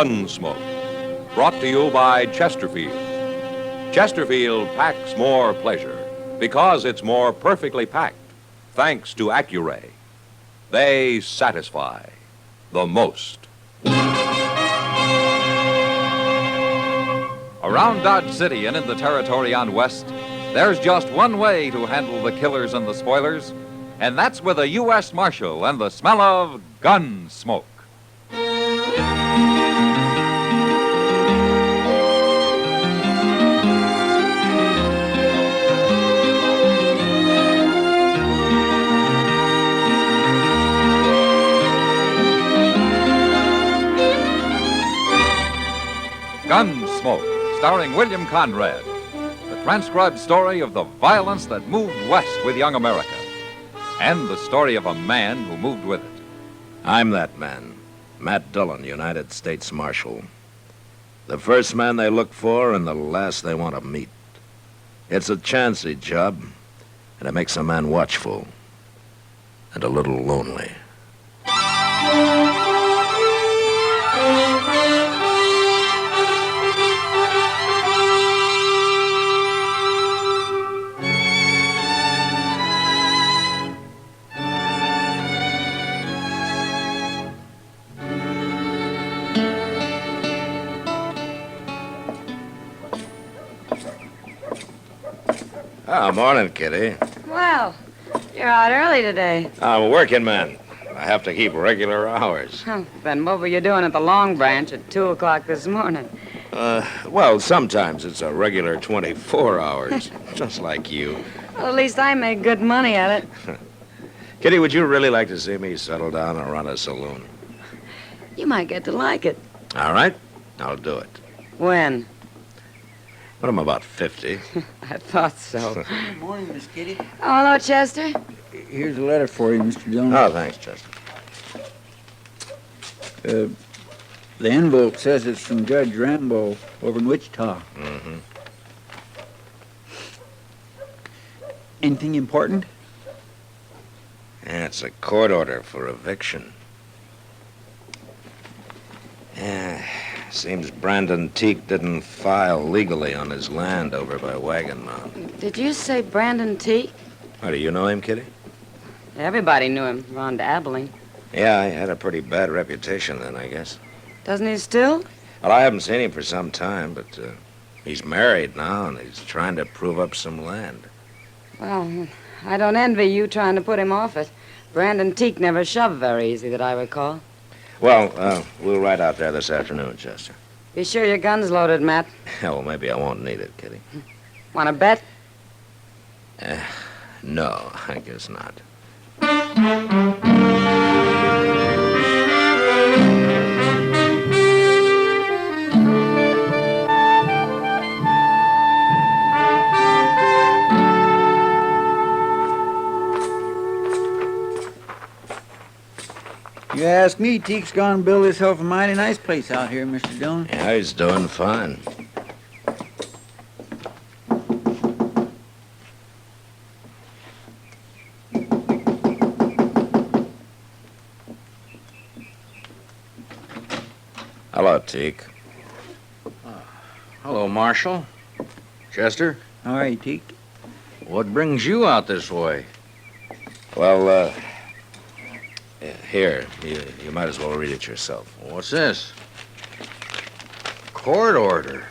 Gunsmoke, brought to you by Chesterfield. Chesterfield packs more pleasure because it's more perfectly packed, thanks to Accuray. They satisfy the most. Around Dodge City and in the territory on West, there's just one way to handle the killers and the spoilers, and that's with a U.S. Marshal and the smell of gun smoke. Gunsmoke, starring William Conrad. The transcribed story of the violence that moved west with young America. And the story of a man who moved with it. I'm that man, Matt Dillon, United States Marshal. The first man they look for and the last they want to meet. It's a chancy job, and it makes a man watchful and a little lonely. Oh, morning, Kitty. Well, you're out early today. I'm a working man. I have to keep regular hours. Oh, then what were you doing at the Long Branch at 2 o'clock this morning? Well, sometimes it's a regular 24 hours, just like you. Well, at least I make good money at it. Kitty, would you really like to see me settle down and run a saloon? You might get to like it. All right, I'll do it. When? When I'm about 50. I thought so. Good morning, Miss Kitty. Oh, hello, Chester. Here's a letter for you, Mr. Dillon. Oh, thanks, Chester. The envelope says it's from Judge Rambo over in Wichita. Mm-hmm. Anything important? Yeah, it's a court order for eviction. Yeah, seems Brandon Teak didn't file legally on his land over by Wagon Mound. Did you say Brandon Teak? Oh, do you know him, Kitty? Everybody knew him around Abilene. Yeah, he had a pretty bad reputation then, I guess. Doesn't he still? Well, I haven't seen him for some time, but he's married now, and he's trying to prove up some land. Well, I don't envy you trying to put him off it. Brandon Teak never shoved very easy, that I recall. Well, we'll ride out there this afternoon, Chester. Be sure your gun's loaded, Matt. Well, maybe I won't need it, Kitty. Want to bet? No, I guess not. You ask me, Teak's gone and built himself a mighty nice place out here, Mr. Dillon. Yeah, he's doing fine. Hello, Teak. Hello, Marshal. Chester, All right, Teak. what brings you out this way? Well, here, you might as well read it yourself. What's this? Court order.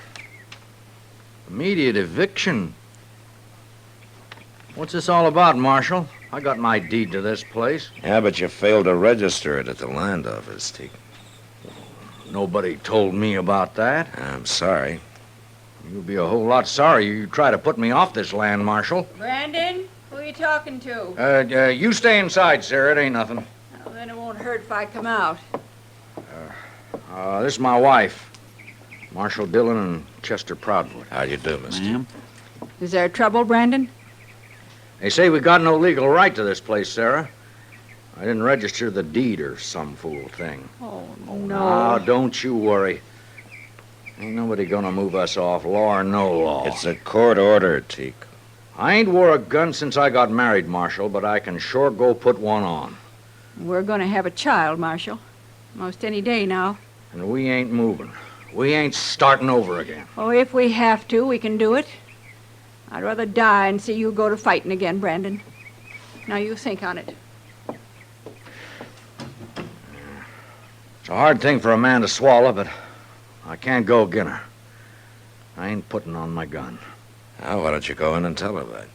Immediate eviction. What's this all about, Marshal? I got my deed to this place. Yeah, but you failed to register it at the land office, Teak. Nobody told me about that. I'm sorry. You'll be a whole lot sorry you try to put me off this land, Marshal. Brandon, who are you talking to? You stay inside, Sarah. It ain't nothing. Well, then it won't hurt if I come out. This is my wife, Marshal Dillon and Chester Proudfoot. How do you do, mister? Ma'am? Is there trouble, Brandon? They say we got no legal right to this place, Sarah. I didn't register the deed or some fool thing. Oh, Now, don't you worry. Ain't nobody gonna move us off, law or no law. It's a court order, Teak. I ain't wore a gun since I got married, Marshal, but I can sure go put one on. We're going to have a child, Marshal. Most any day now. And we ain't moving. We ain't starting over again. Oh, if we have to, we can do it. I'd rather die and see you go to fighting again, Brandon. Now you think on it. It's a hard thing for a man to swallow, but I can't go again her. I ain't putting on my gun. Now, why don't you go in and tell her that?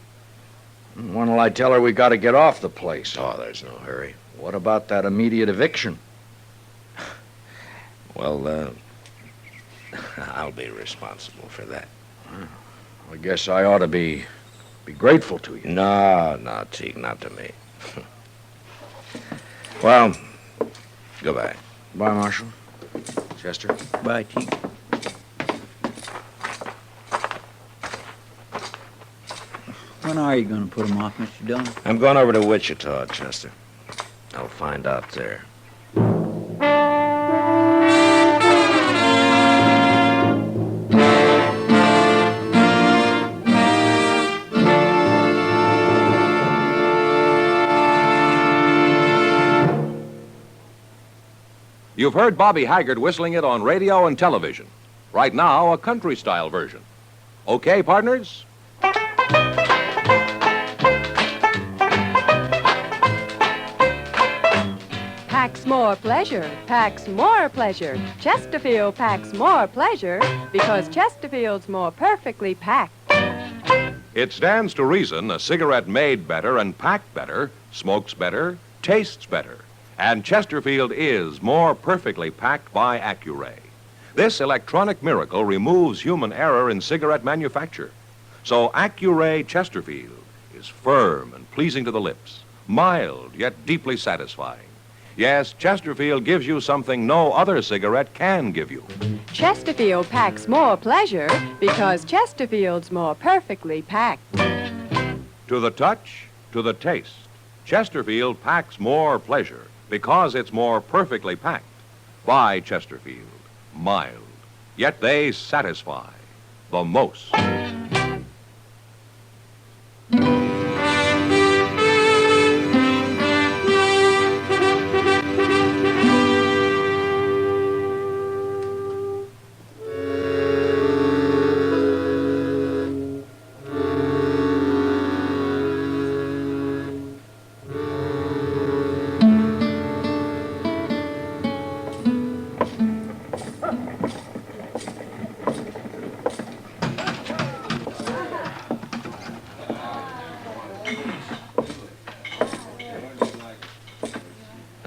When'll I tell her we got to get off the place? Oh, there's no hurry. What about that immediate eviction? Well, I'll be responsible for that. I guess I ought to be grateful to you. No, Teak, not to me. Well, goodbye. Bye, Marshal. Chester. Bye, Teak. When are you going to put him off, Mr. Dillon? I'm going over to Wichita, Chester. I'll find out there. You've heard Bobby Haggard whistling it on radio and television. Right now, a country-style version. Okay, partners? Packs more pleasure, packs more pleasure. Chesterfield packs more pleasure because Chesterfield's more perfectly packed. It stands to reason a cigarette made better and packed better smokes better, tastes better. And Chesterfield is more perfectly packed by Accuray. This electronic miracle removes human error in cigarette manufacture. So Accuray Chesterfield is firm and pleasing to the lips, mild yet deeply satisfying. Yes, Chesterfield gives you something no other cigarette can give you. Chesterfield packs more pleasure because Chesterfield's more perfectly packed. To the touch, to the taste, Chesterfield packs more pleasure because it's more perfectly packed. By Chesterfield, mild, yet they satisfy the most.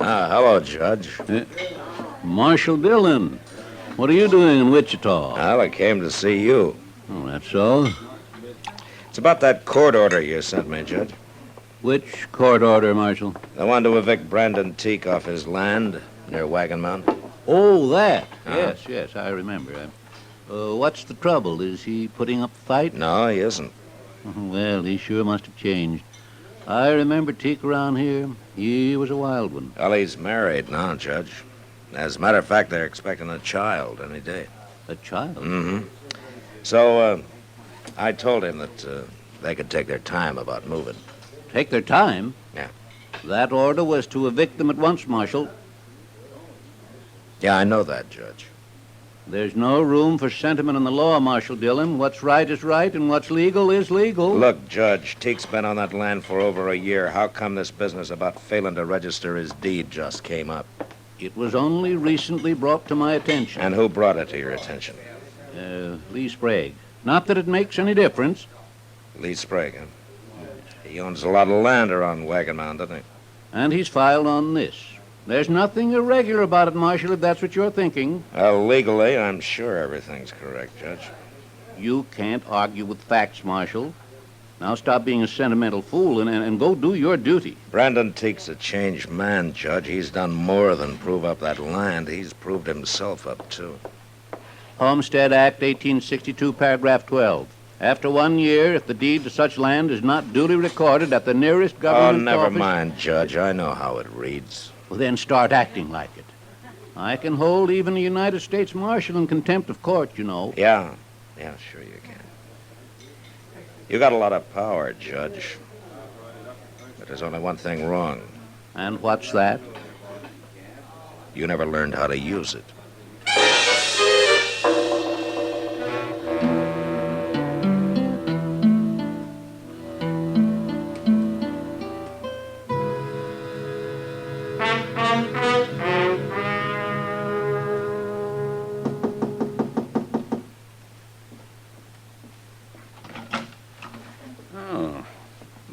Hello, Judge. Marshal Dillon, what are you doing in Wichita? Well, I came to see you. Oh, that's so. It's about that court order you sent me, Judge. Which court order, Marshal? The one to evict Brandon Teak off his land near Wagon Mountain. Oh, that. Yes, I remember. What's the trouble? Is he putting up a fight? No, he isn't. Well, he sure must have changed. I remember Teak around here. He was a wild one. Well, he's married now, Judge. As a matter of fact, they're expecting a child any day. A child? Mm-hmm. So, I told him that they could take their time about moving. Take their time? Yeah. That order was to evict them at once, Marshal. Yeah, I know that, Judge. There's no room for sentiment in the law, Marshal Dillon. What's right is right, and what's legal is legal. Look, Judge, Teak's been on that land for over a year. How come this business about failing to register his deed just came up? It was only recently brought to my attention. And who brought it to your attention? Lee Sprague. Not that it makes any difference. Lee Sprague, huh? He owns a lot of land around Wagon Mountain, doesn't he? And he's filed on this. There's nothing irregular about it, Marshal, if that's what you're thinking. Well, legally, I'm sure everything's correct, Judge. You can't argue with facts, Marshal. Now stop being a sentimental fool and go do your duty. Brandon Teak's a changed man, Judge. He's done more than prove up that land. He's proved himself up, too. Homestead Act, 1862, paragraph 12. After 1 year, if the deed to such land is not duly recorded at the nearest government office... Oh, never office... mind, Judge. I know how it reads. Well, then start acting like it. I can hold even a United States Marshal in contempt of court, you know. Yeah, sure you can. You got a lot of power, Judge. But there's only one thing wrong. And what's that? You never learned how to use it.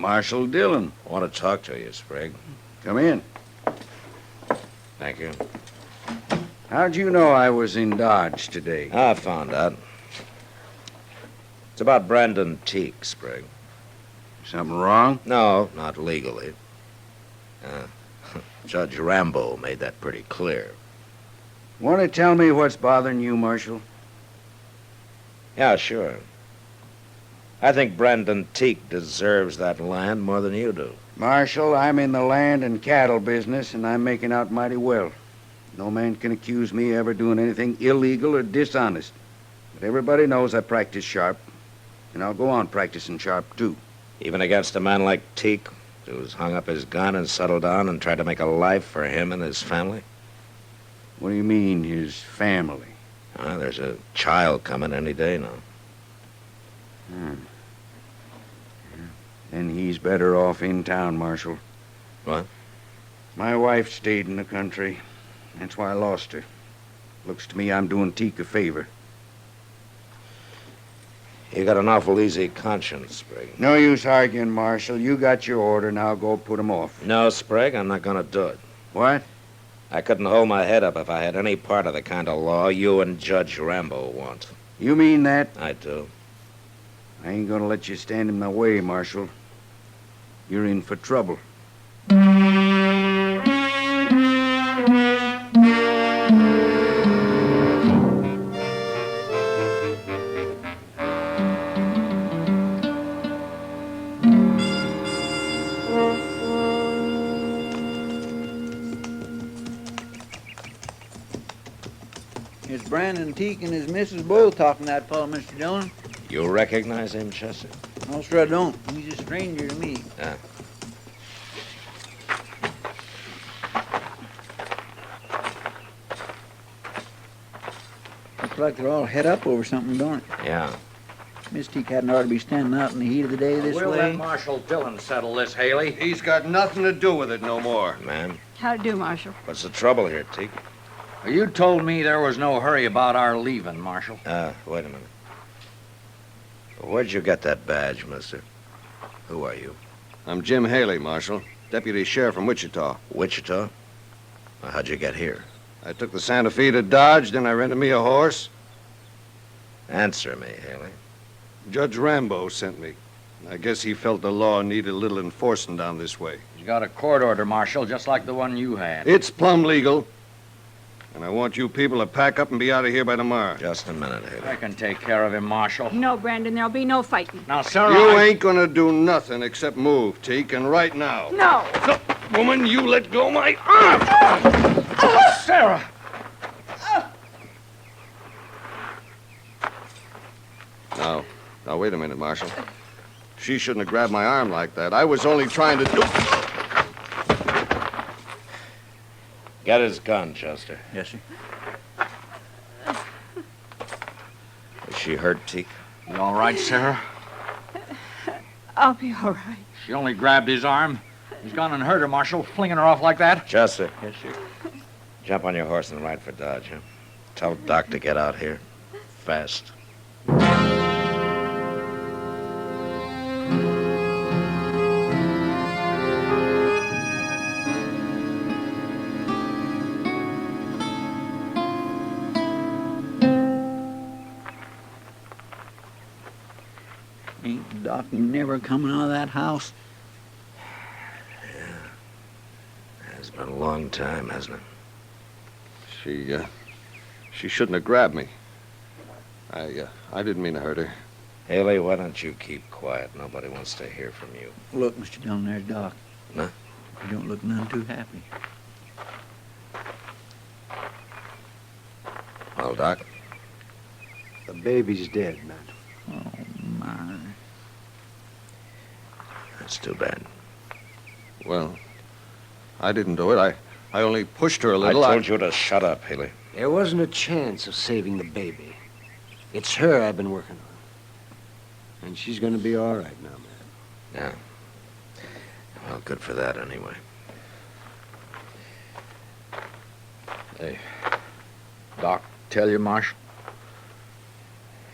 Marshal Dillon. I want to talk to you, Sprague. Come in. Thank you. How'd you know I was in Dodge today? I found out. It's about Brandon Teak, Sprague. Something wrong? No, not legally. Judge Rambo made that pretty clear. Want to tell me what's bothering you, Marshal? Yeah, sure. I think Brandon Teak deserves that land more than you do. Marshal, I'm in the land and cattle business, and I'm making out mighty well. No man can accuse me of ever doing anything illegal or dishonest. But everybody knows I practice sharp, and I'll go on practicing sharp, too. Even against a man like Teak, who's hung up his gun and settled down and tried to make a life for him and his family? What do you mean, his family? There's a child coming any day now. Then he's better off in town, Marshal. What? My wife stayed in the country. That's why I lost her. Looks to me I'm doing Teak a favor. You got an awful easy conscience, Sprague. No use arguing, Marshal. You got your order, now go put him off. No, Sprague, I'm not going to do it. What? I couldn't hold my head up if I had any part of the kind of law you and Judge Rambo want. You mean that? I do. I ain't gonna let you stand in my way, Marshal. You're in for trouble. It's Brandon Teak and his missus both talking that fellow, Mr. Dillon. You recognize him, Chester? No, sir, I don't. He's a stranger to me. Yeah. Looks like they're all head up over something, don't it? Yeah. Miss Teak hadn't ought to be standing out in the heat of the day this We'll way. let Marshal Dillon settle this, Haley. He's got nothing to do with it no more. Man, How to do, Marshal? what's the trouble here, Teak? You told me there was no hurry about our leaving, Marshal. Wait a minute. Where'd you get that badge, mister? Who are you? I'm Jim Haley, Marshal. Deputy Sheriff from Wichita. Wichita? How'd you get here? I took the Santa Fe to Dodge, then I rented me a horse. Answer me, Haley. Judge Rambo sent me. I guess he felt the law needed a little enforcing down this way. He's got a court order, Marshal, just like the one you had. It's plumb legal. And I want you people to pack up and be out of here by tomorrow. Just a minute, Haley. I can take care of him, Marshal. No, Brandon, there'll be no fighting. Now, sir, You ain't gonna do nothing except move, Teak, and right now. No! Woman, you let go my arm! Sarah! Now, wait a minute, Marshal. She shouldn't have grabbed my arm like that. I was only trying to do... Get his gun, Chester. Yes, sir. Is she hurt, Teak? You all right, Sarah? I'll be all right. She only grabbed his arm. He's gone and hurt her, Marshal, flinging her off like that. Chester, Yes, sir. jump on your horse and ride for Dodge, huh? Tell Doc to get out here. Fast. Ain't Doc never coming out of that house? It's been a long time, hasn't it? She shouldn't have grabbed me. I didn't mean to hurt her. Haley, why don't you keep quiet? Nobody wants to hear from you. Look, Mr. Dillon, there's Doc. Huh? You don't look none too happy. Well, Doc? The baby's dead, man. Oh, my. That's too bad. Well, I didn't do it. I only pushed her a little. I told you to shut up, Haley. There wasn't a chance of saving the baby. It's her I've been working on. And she's gonna be all right now, man. Yeah. Well, good for that, anyway. Hey, Doc, tell you, Marshal?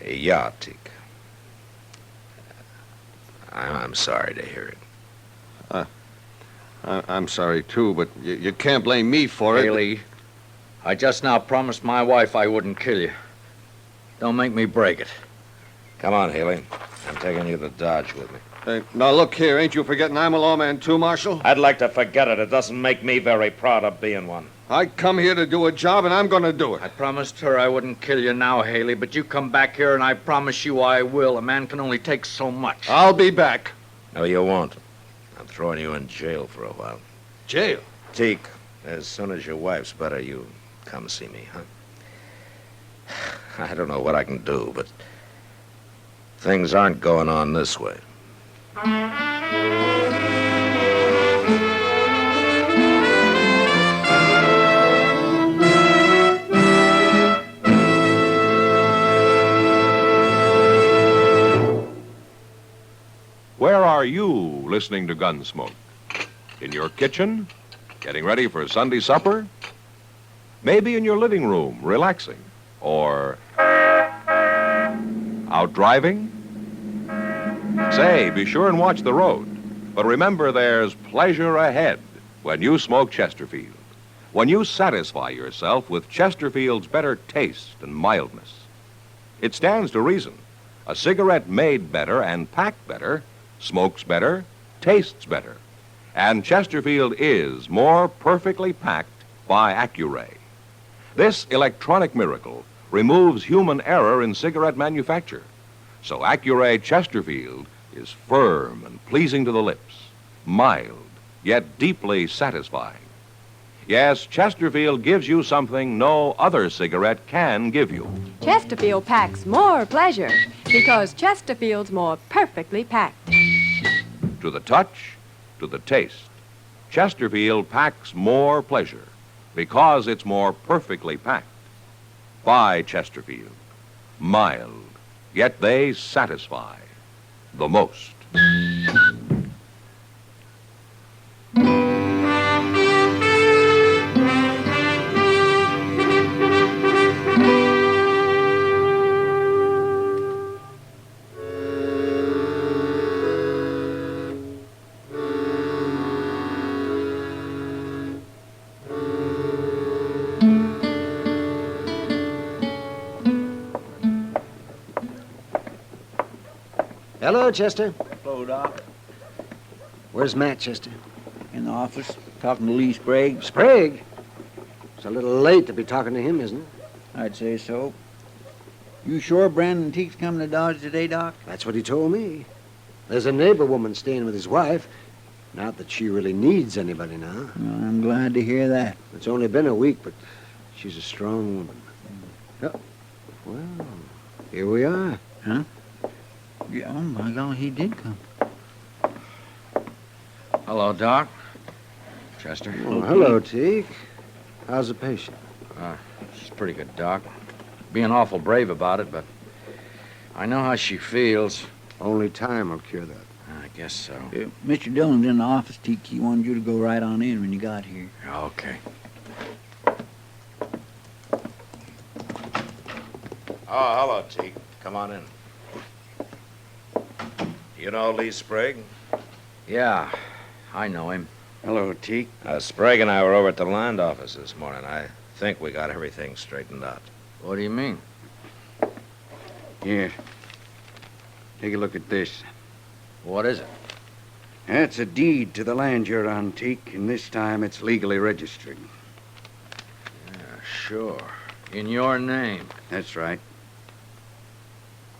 Yeah, Teak. I'm sorry to hear it. I'm sorry, too, but you can't blame me for it. Haley, I just now promised my wife I wouldn't kill you. Don't make me break it. Come on, Haley. I'm taking you to Dodge with me. Hey, now, look here. Ain't you forgetting I'm a lawman, too, Marshal? I'd like to forget it. It doesn't make me very proud of being one. I come here to do a job, and I'm going to do it. I promised her I wouldn't kill you now, Haley, but you come back here and I promise you I will. A man can only take so much. I'll be back. No, you won't. I'm throwing you in jail for a while. Jail? Teak, as soon as your wife's better, you come see me, huh? I don't know what I can do, but things aren't going on this way. Where are you listening to Gunsmoke? In your kitchen? Getting ready for Sunday supper? Maybe in your living room, relaxing? Or out driving? Say, be sure and watch the road. But remember, there's pleasure ahead when you smoke Chesterfield. When you satisfy yourself with Chesterfield's better taste and mildness. It stands to reason. A cigarette made better and packed better smokes better, tastes better. And Chesterfield is more perfectly packed by Accuray. This electronic miracle removes human error in cigarette manufacture. So Accuray Chesterfield is firm and pleasing to the lips, mild, yet deeply satisfying. Yes, Chesterfield gives you something no other cigarette can give you. Chesterfield packs more pleasure because Chesterfield's more perfectly packed. To the touch, to the taste, Chesterfield packs more pleasure because it's more perfectly packed. By Chesterfield. Mild, yet they satisfy the most. Hello, Chester. Hello, Doc. Where's Matt, Chester? In the office, talking to Lee Sprague. Sprague? It's a little late to be talking to him, isn't it? I'd say so. You sure Brandon Teak's coming to Dodge today, Doc? That's what he told me. There's a neighbor woman staying with his wife. Not that she really needs anybody now. Well, I'm glad to hear that. It's only been a week, but she's a strong woman. Oh, well, here we are. Huh? Yeah, oh, my God, he did come. Hello, Doc. Chester. Oh, hello, Teak. How's the patient? She's pretty good, Doc. Being awful brave about it, but I know how she feels. Only time will cure that. I guess so. Mr. Dillon's in the office, Teak. He wanted you to go right on in when you got here. Okay. Oh, hello, Teak. Come on in. You know Lee Sprague? Yeah, I know him. Hello, Teak. Sprague and I were over at the land office this morning. I think we got everything straightened out. What do you mean? Here. Take a look at this. What is it? That's a deed to the land you're on, Teak, and this time it's legally registered. Yeah, sure. In your name. That's right.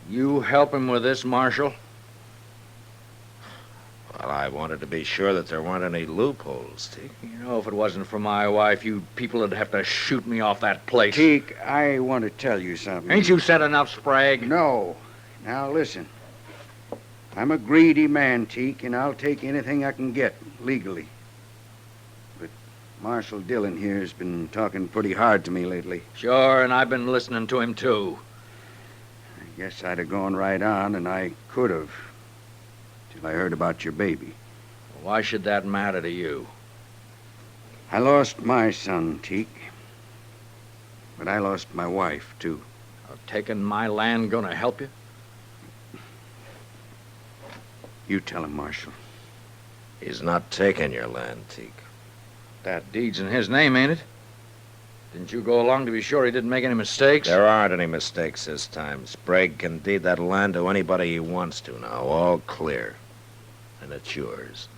You help him with this, Marshal? Well, I wanted to be sure that there weren't any loopholes, Teak. You know, if it wasn't for my wife, you people would have to shoot me off that place. Teak, I want to tell you something. Ain't you said enough, Sprague? No. Now, listen. I'm a greedy man, Teak, and I'll take anything I can get, legally. But Marshal Dillon here has been talking pretty hard to me lately. Sure, and I've been listening to him, too. I guess I'd have gone right on, and I could have, till I heard about your baby. Why should that matter to you? I lost my son, Teak. But I lost my wife, too. Taking my land gonna help you? You tell him, Marshal. He's not taking your land, Teak. That deed's in his name, ain't it? Didn't you go along to be sure he didn't make any mistakes? There aren't any mistakes this time. Sprague can deed that land to anybody he wants to now. All clear. And it's yours.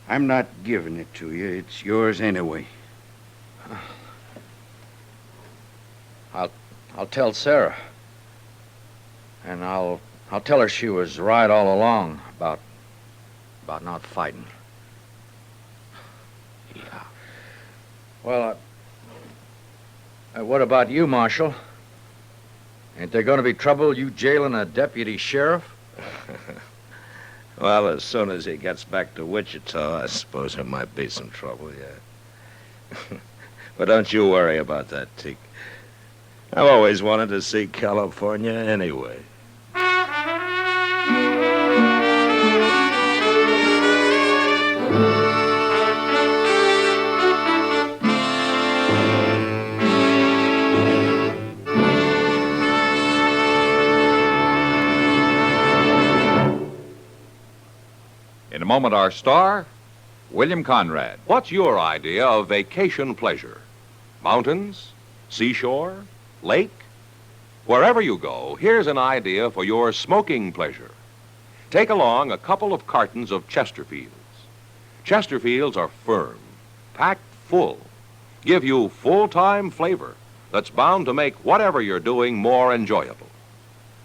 I'm not giving it to you. It's yours anyway. I'll tell Sarah. And I'll tell her she was right all along about not fighting. Yeah. Well, what about you, Marshal? Ain't there going to be trouble you jailing a deputy sheriff? Well, as soon as he gets back to Wichita, I suppose there might be some trouble, yeah. But don't you worry about that, Teak. I've always wanted to see California anyway. In a moment, our star, William Conrad. What's your idea of vacation pleasure? Mountains? Seashore? Lake? Wherever you go, here's an idea for your smoking pleasure. Take along a couple of cartons of Chesterfields. Chesterfields are firm, packed full, give you full-time flavor that's bound to make whatever you're doing more enjoyable.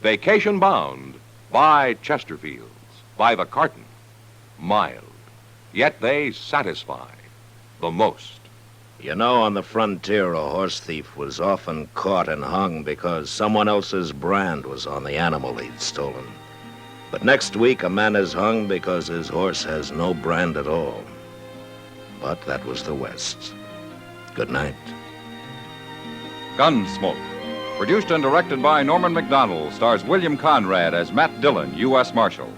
Vacation bound, buy Chesterfields by the carton. Mild, yet they satisfy the most. You know, on the frontier, a horse thief was often caught and hung because someone else's brand was on the animal he'd stolen. But next week, a man is hung because his horse has no brand at all. But that was the West. Good night. Gunsmoke. Produced and directed by Norman McDonald, stars William Conrad as Matt Dillon, U.S. Marshal.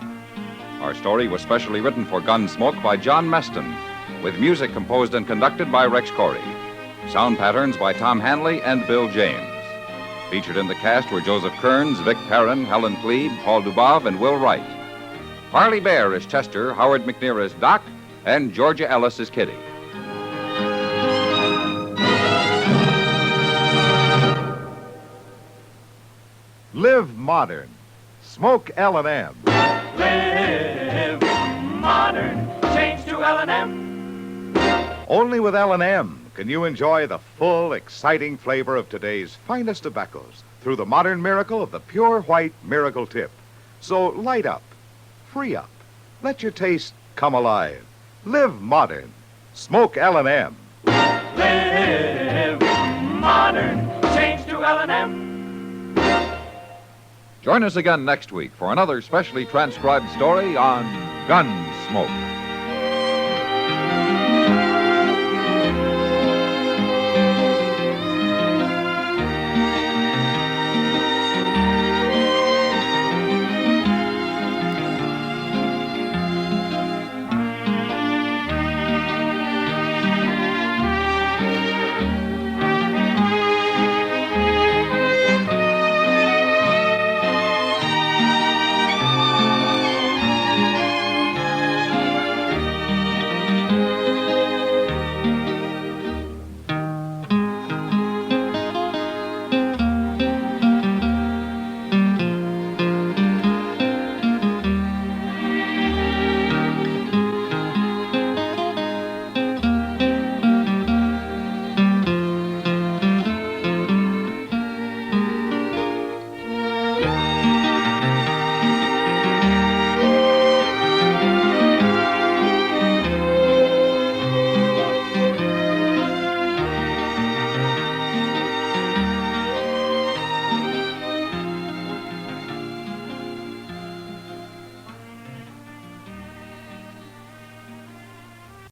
Our story was specially written for Gunsmoke by John Meston, with music composed and conducted by Rex Corey. Sound patterns by Tom Hanley and Bill James. Featured in the cast were Joseph Kearns, Vic Perrin, Helen Cleve, Paul Dubov, and Will Wright. Parley Bear is Chester, Howard McNear is Doc, and Georgia Ellis is Kitty. Live modern. Smoke L&M. Live modern. Change to L&M. Only with L&M can you enjoy the full, exciting flavor of today's finest tobaccos through the modern miracle of the pure white Miracle Tip. So light up, free up, let your taste come alive. Live modern. Smoke L&M. Live modern. Change to L&M. Join us again next week for another specially transcribed story on Gunsmoke.